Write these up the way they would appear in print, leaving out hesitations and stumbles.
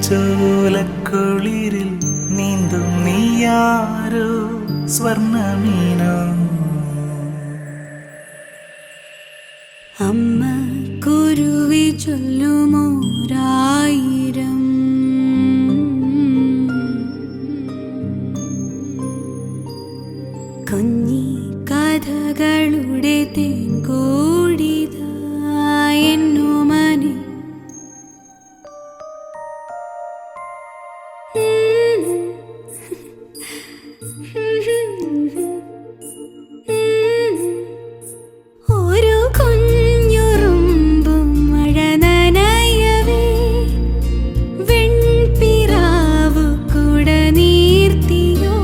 ചോലക്കുളിരിൽ നീന്തും നീയാരോ സ്വർണ്ണമീനോ. അമ്മ കുരുവി ചൊല്ലുമോരായിരം കുഞ്ഞി കഥകളുടെ തേൻകൂടിതായെന്നുമനെ. ഒരു കുഞ്ഞുറുമ്പും മഴ നനയവേ വെൺപിറാവു കുട നീർത്തിയോ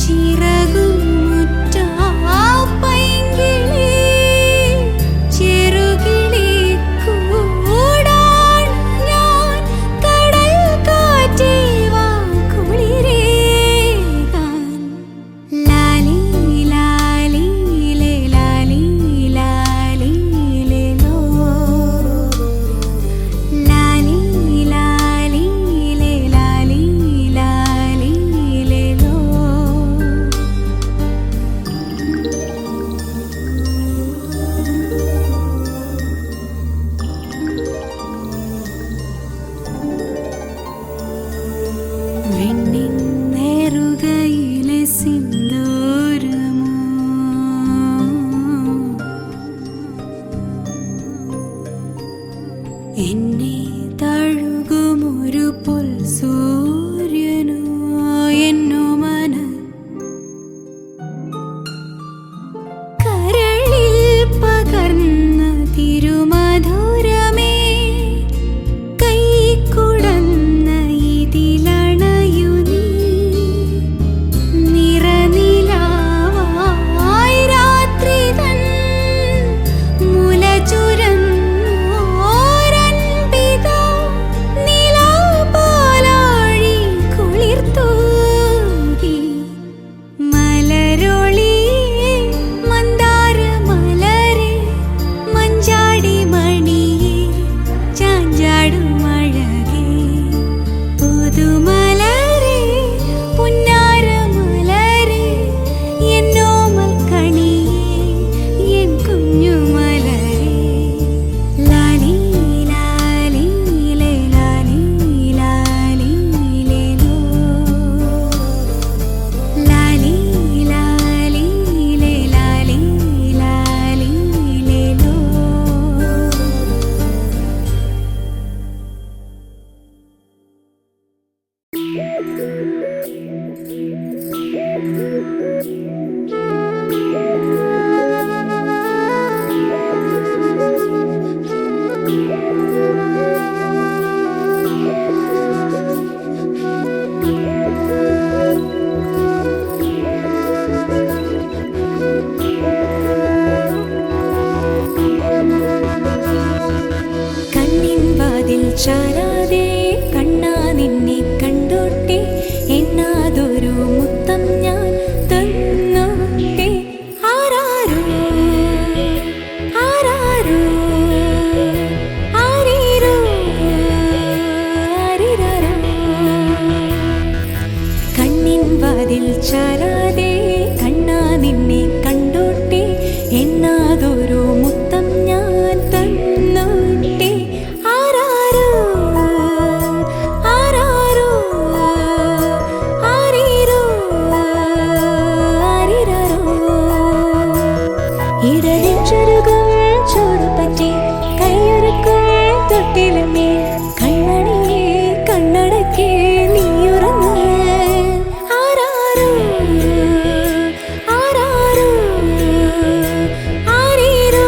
ചിറകുമുറ്റ പൈങ്കിളി ചെറുകിളി കൂടാൻ ഞാൻ കടൽ കാറ്റേ വാ കുളിരേകാൻ. ലാലി ലാലി ലേ ലാലി ലാലി ലേ ലോ ലാലി ലാലി ലേ ലാലി ലാലി ലേ ലോ. വെണ്ണിൻ നേറുകയിലെ സിന്ദൂരമോ എന്നെ തഴുകുമൊരു പൊൽസൂര്യനോ എന്നോ മന കരളിൽ പകർന്ന തിരുമധുരമേ കൈക്കുടന്ന ഇതിലണയു നീ നിറനിലാവായി രാത്രി തൻ മുല ചുരന്നോരൻപിത നിലാപാലാഴി കുളിർത്തൂകി. മലരൊളിയേ മന്ദാരമലരേ മഞ്ചാടി മണിയേ ചാഞ്ചാടുമഴകേ പുതുമലരേ പുന്നാരമലരേ എന്നോമൽ കണിയേ എൻ കുഞ്ഞുമലരേ. ലാലി ലാലി ലേ ലാലി ലാലി ലേ ലോ ലാലി ലാലി ലേ ലാലി ലാലി ലേ ലോ. കണ്ണിൻ വാതിൽ ചാരാതെ കണ്ണാ നിന്നെ കണ്ടോട്ടെ എന്നാതൊരു മുത്തം ഞാൻ തന്നോട്ടെ. ആരാരോ ആരാരോ ആരീരോ ആരിരാരോ. കണ്ണിൻ വാതിൽ ചാരാതെ കണ്ണാ നിന്നെ കണ്ടോട്ടെ എന്നാതൊരു മുത്തം ഞാൻ തന്നോട്ടെ. ആരാരോ ആരാരോ ആരീരോ ആരിരാരോ. ഇടലിൽ ചുരുകും ചൂടുപറ്റി കൈയൊരുക്കും തൊട്ടിലുമേ കൺമണിയെ കണ്ണടക്കേ നീയുറങ്ങ്. ആരാരോ ആരാരോ ആരീരോ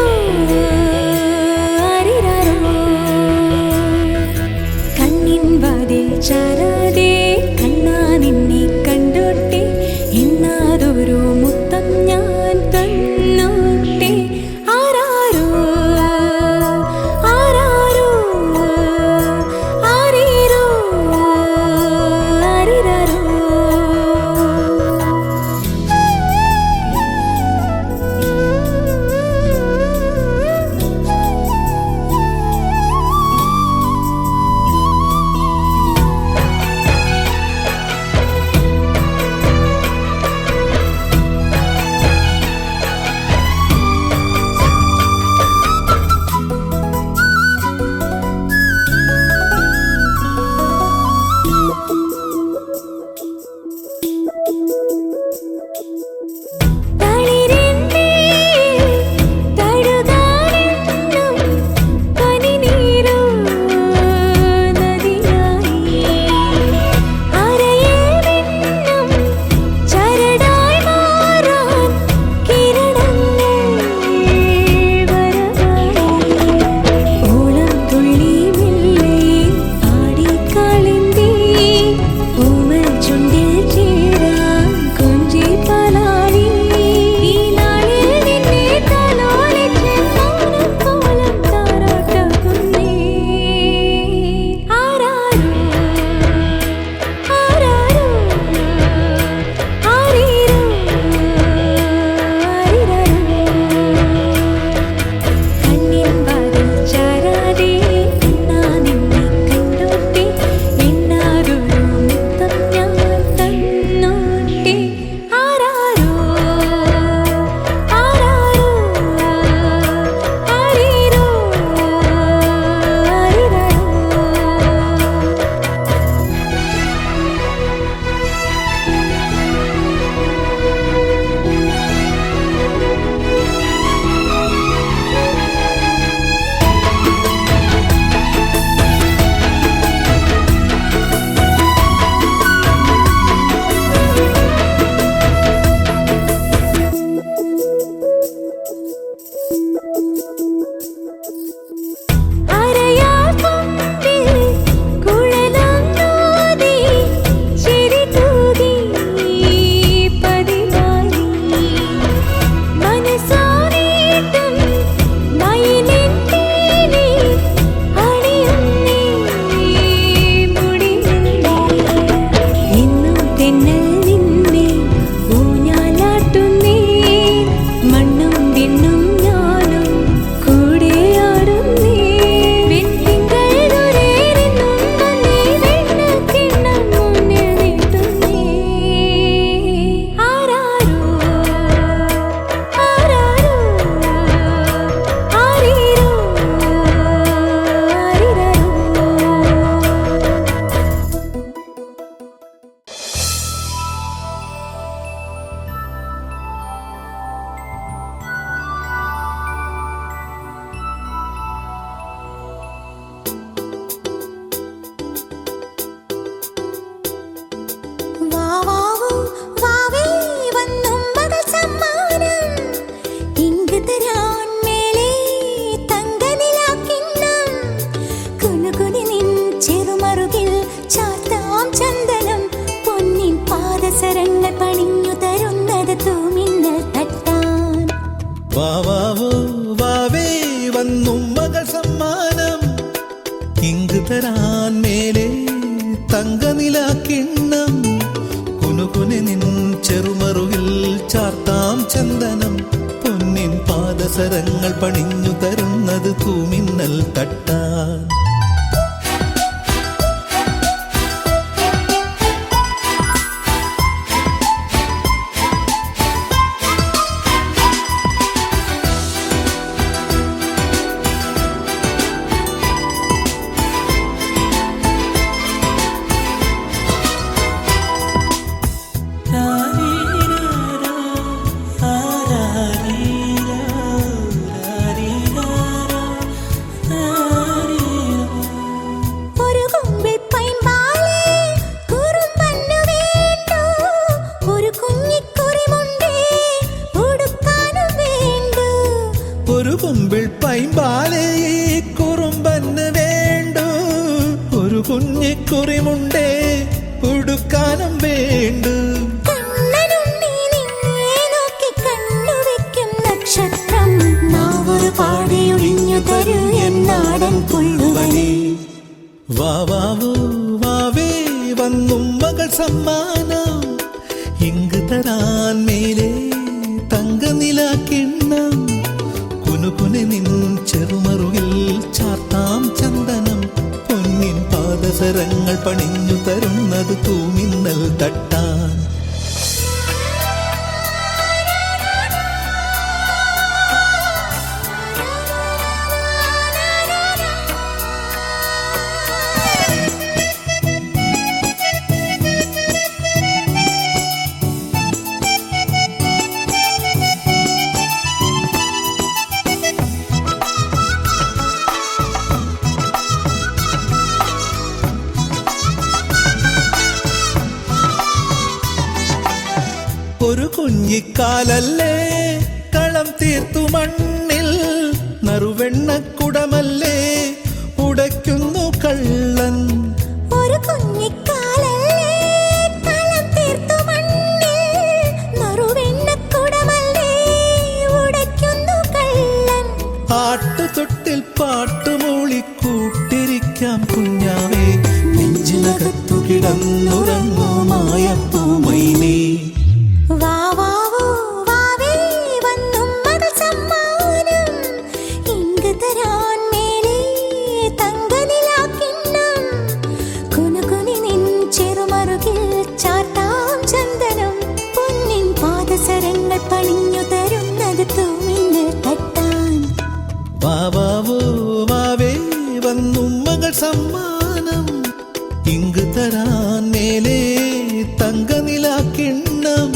ഇങ്ക് തരാൻ മേലെ തങ്കനില കിണ്ണം കുനുകുനെ നിൻ ചെറുമറുകിൽ ചാർത്താം ചന്ദനം പൊന്നിൻ പാദസരങ്ങൾ പണിഞ്ഞു തരുന്നത് തൂമിന്നൽ തട്ടാൻ ഒരു കുമ്പിൾ പൈമ്പാലേ കുറുമ്പന്ന് വേണ്ടു ഒരു കുഞ്ഞിക്കുറിമുണ്ടേ ഉടുക്കാനും വേണ്ടു വാവാവൂ വാവേ വന്നും മകൾ സമ്മാനം ഇങ്ക് തരാൻ മേലെ തങ്കനില കിണ്ണം കുനുകുനെ നിൻ ചെറുമറുകിൽ ചാർത്താം ചന്ദനം പൊന്നിൻ പാദസരങ്ങൾ പണിഞ്ഞു തരുന്നത് തൂമിന്നൽ തട്ടാൻ ഒരു കുഞ്ഞിക്കാലല്ലേ കളം തീർത്തു മണ്ണിൽ നറുവെണ്ണക്കുടമല്ലേ ഉടയ്ക്കുന്നു കള്ളൻ ഒരു കുഞ്ഞിക്കാലല്ലേ കളം തീർത്തു മണ്ണിൽ നറുവെണ്ണക്കുടമല്ലേ ഉടയ്ക്കുന്നു കള്ളൻ ആട്ടുതൊട്ടിൽ പാട്ടുമൂളി കൂട്ടിരിക്കാം കുഞ്ഞാവേ നെഞ്ചിനകത്തു കിടന്നുറങ്ങൂ മായപ്പൂമൈനേ വാവാവൂ വാവേ വന്നും മകൾ സമ്മാനം ഇങ്ക് തരാൻ മേലെ തങ്കനില കിണ്ണം കുനുകുനി നിൻ ചെറുമറുകിൽ ചാർത്താം ചന്ദനം പൊന്നിൻ പാദസരങ്ങൾ പണിഞ്ഞു തരുന്നത് തൂമിന്നൽ തട്ടാൻ വാവാവൂ വാവേ വന്നും മകൾ സമ്മാനം ഇങ്ക് തരാൻ മേലെ തങ്കനില കിണ്ണം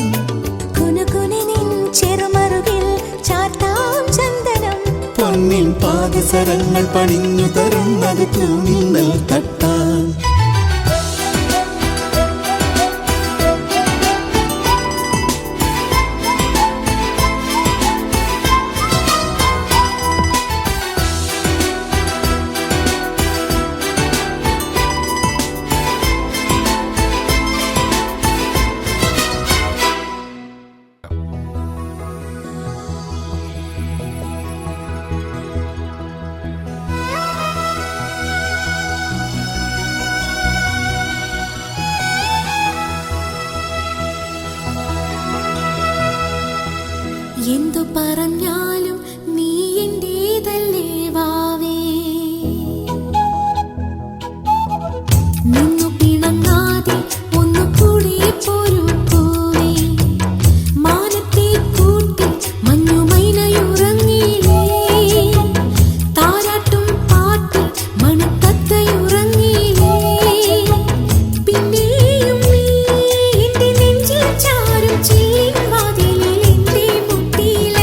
ചെറുമറുകിൽ ചാർത്താം ചന്ദനം പൊന്നിൻ പാദസരങ്ങൾ പണിഞ്ഞു തരുന്നത് തൂമിന്നൽ തട്ടാൻ എന്തു പറഞ്ഞാലും നീ എന്റേതല്ലേ വാവേ നിന്നു പിണങ്ങാതെ ഒന്നു കൂടി പോരൂ പൂവേ മാനത്തെ കൂട്ടി മഞ്ഞുമൈനയുറങ്ങിയില്ലേ താരാട്ടും പാട്ട് മണത്തത്തയുറങ്ങിയില്ലേ പിന്നെയും നീ എന്റെ നെഞ്ചിൽ ചാരും ചില്ലിൻ വാതിലിൽ എന്റെ മുട്ടില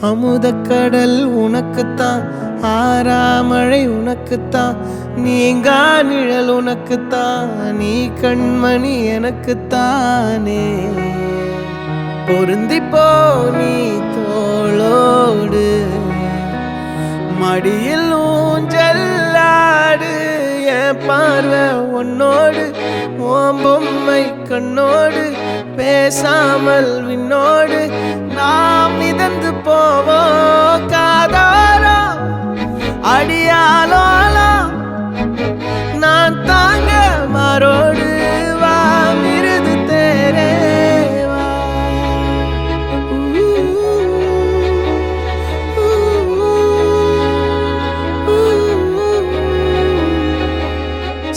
அமுதக்கடல் உனக்குத்தான், ஆறாமழை உனக்குத்தான், நீங்கா நிழல் உனக்குத்தான், நீ கண்மணி எனக்குத்தானே. பொருந்திப்போ நீ தோளோடு, மடியில் ஊஞ்சல்லாடு, என் பார்வை உன்னோடு, ஓம் பொம்மை கண்ணோடு, பேசாமல் விண்ணோடு நாம் மிதந்து போவோம் காதாரோ அடியாலோலோ, நான் தாங்க மாறோடு வா மிருது தேரே வா.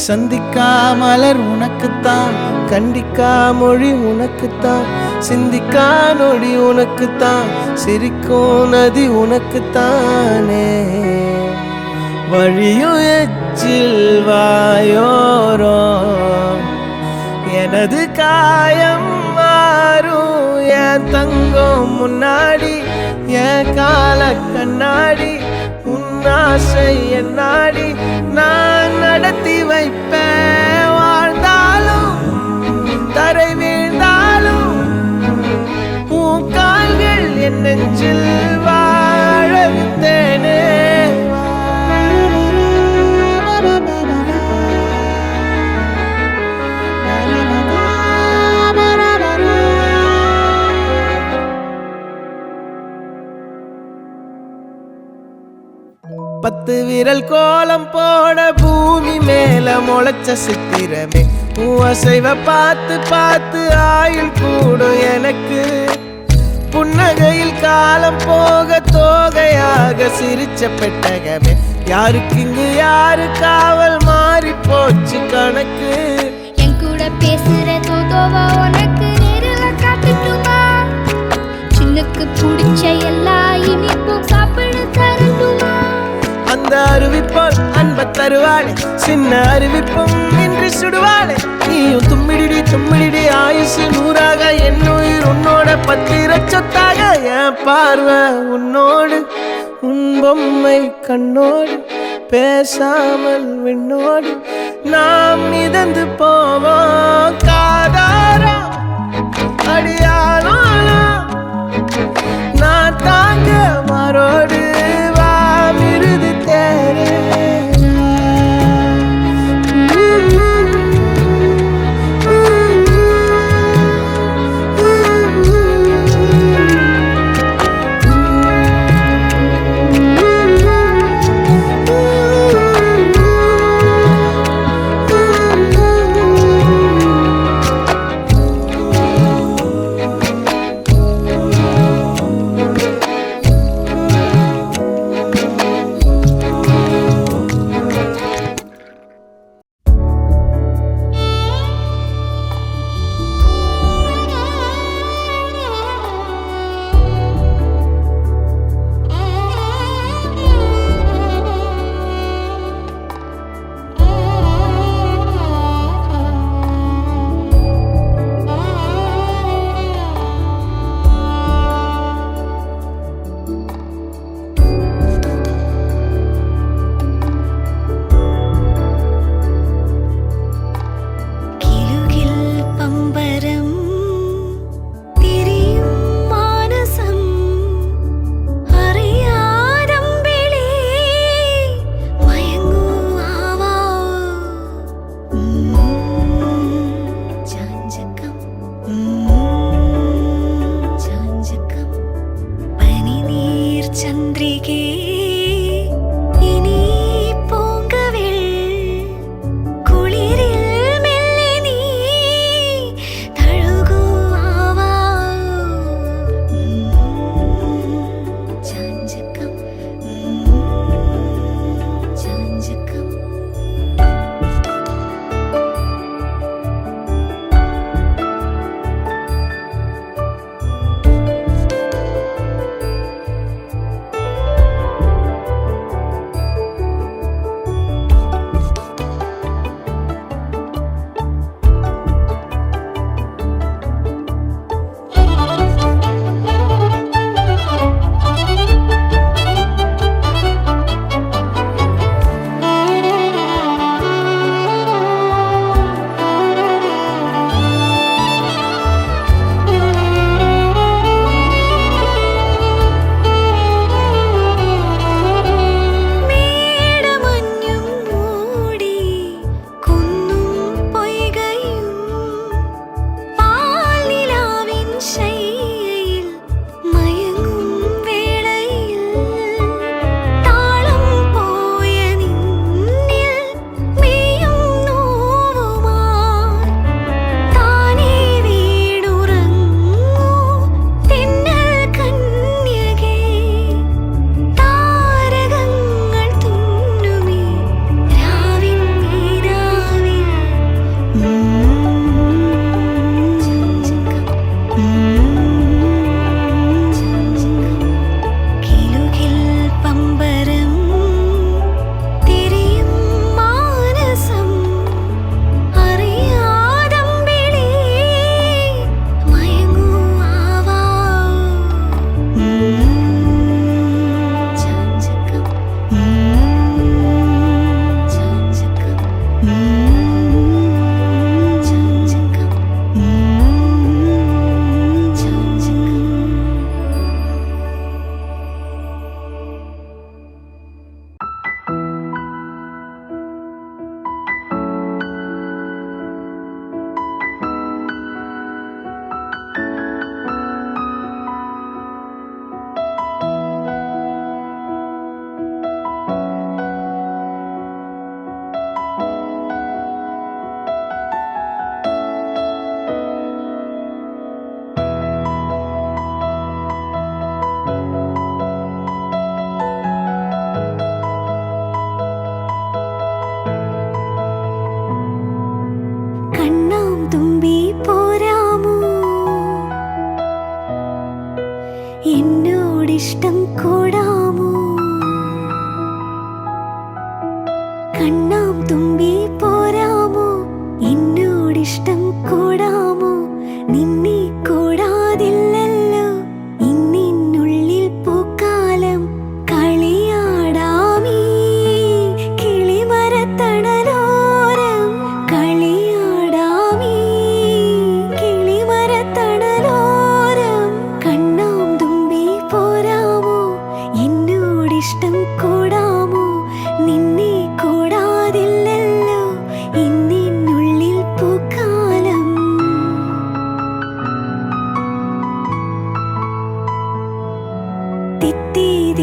சந்திக்கா மலர் உனக்குத்தான், கண்டிக்கா மொழி உனக்குத்தான், சிந்திக்கா நொடி உனக்குத்தான், சிரிக்கும் நதி உனக்குத்தானே. வழியும் எச்சில் வாயோரோ எனது காயம் மாறும், என் தங்கம் முன்னாடி என் கால கண்ணாடி, உன்னாசை என்னாடி நான் நடத்தி வைப்பேன். வாழ்ந்தாலும் தரை வீழ்ந்தாலும் உன் கால்கள் என் நெஞ்சில் வாழ விட்டேனே. பத்து விரல் கோலம் போட பூமி மேல முளைச்ச சித்திரமே, அசைவ பார்த்து பார்த்து ஆயுள் கூடும் எனக்கு. புன்னகையில் காலம் போக தோகையாக சிரிச்ச பெட்டகமே, யாருக்கு இங்கு யாரு காவல் மாறி போச்சு கணக்கு. என் கூட பேசுற தோதோவா உனக்கு நேரில் காட்டுட்டுமா, சின்னுக்கு பிடிச்ச எல்லா இனிப்பும் சாப்பிட தரட்டுமா. அந்த அருவிப்போல் அன்ப தருவாளே, சின்ன அருவிப்பும் நின்று சுடுவாளே. நீயும் தும்மிடி தும்மிடி ஆயுசு நூறாக, என் உயிர் உன்னோட பத்திர சொத்தாக. என் பார்வை உன்னோடு, உன் பொம்மை கண்ணோடு, பேசாமல் விண்ணோடு நாம் மிதந்து போவோம் காதாரோ அடியாலோ, நான் தாங்க மாறோடு வா மிருது தேரே.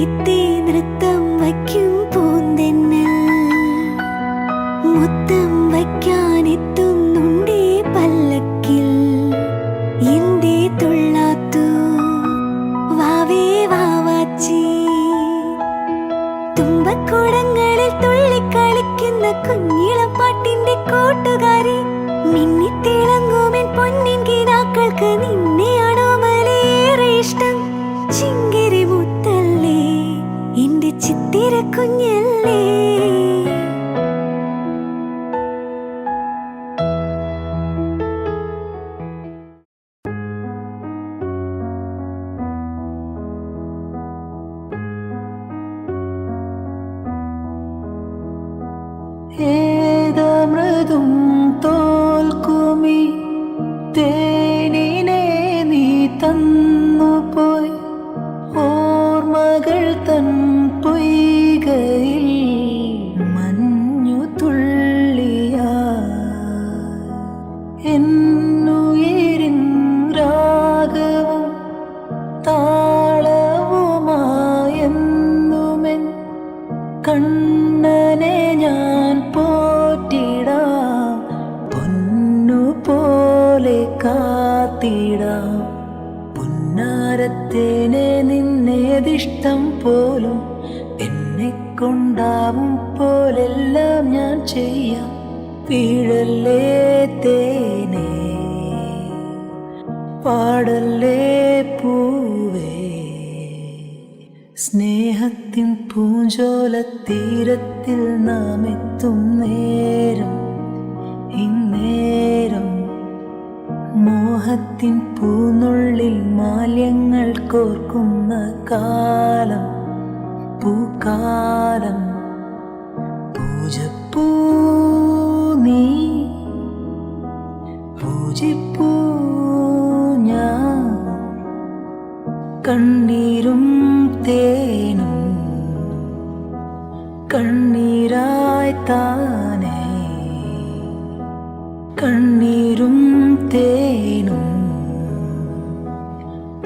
തിത്തി നൃത്തം വയ്ക്കും പൂന്തെന്നൽ മുത്തം വയ്ക്കാനെത്തുന്നുണ്ടേ പല്ലക്കിൽ എന്തേ തുള്ളാത്തു വാവേ വാവാച്ചി തുമ്പക്കൂടങ്ങളിൽ തുള്ളിക്കളിക്കുന്ന കുഞ്ഞിളപ്പാട്ടിന്റെ കൂട്ടുകാരി മിന്നിത്തിളങ്ങുമെൻ പൊന്നിൻ കിനാക്കൾക്ക് നിന്നെയാണോ മലേറെ ഇഷ്ടം ചിങ്കിരി മുത്തല്ലേ എന്റെ ചിത്തിര കുഞ്ഞല്ലേ ഏതമൃതും തോൽക്കുമി തേനിനെ നീ തന്നുപോയി ഓർമ്മകൾ തൻ പൊയ്കയിൽ മഞ്ഞു തുള്ളിയാ എന്നുയിരിൻ രാഗവും താളവുമായെന്നുമെൻ കണ്ണനെ ഞാൻ പോറ്റിടാം പൊന്നുപോലെ കാത്തിടാം പുന്നാരത്തേനെ നിന്നേതിഷ്ടം പോലും എന്നെ കൊണ്ടാവും പോലെല്ലാം ഞാൻ ചെയ്യാം വീഴല്ലേ തേനേ പാടല്ലേ പൂവേ സ്നേഹത്തിൻ പൂഞ്ചോലത്തീരത്തിൽ നാം എത്തും നേരം ഇന്നേരം മോഹത്തിൻ പൂനുള്ളിൽ മാല്യങ്ങൾ കോർക്കുന്ന കാലം പൂക്കാലം പൂജപ്പൂ നീ പൂജിപ്പൂ ഞാൻ കണ്ണീരും തേനും കണ്ണീരായി താനേ കണ്ണീരും തേനും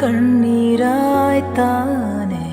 കണ്ണീരായി താനേ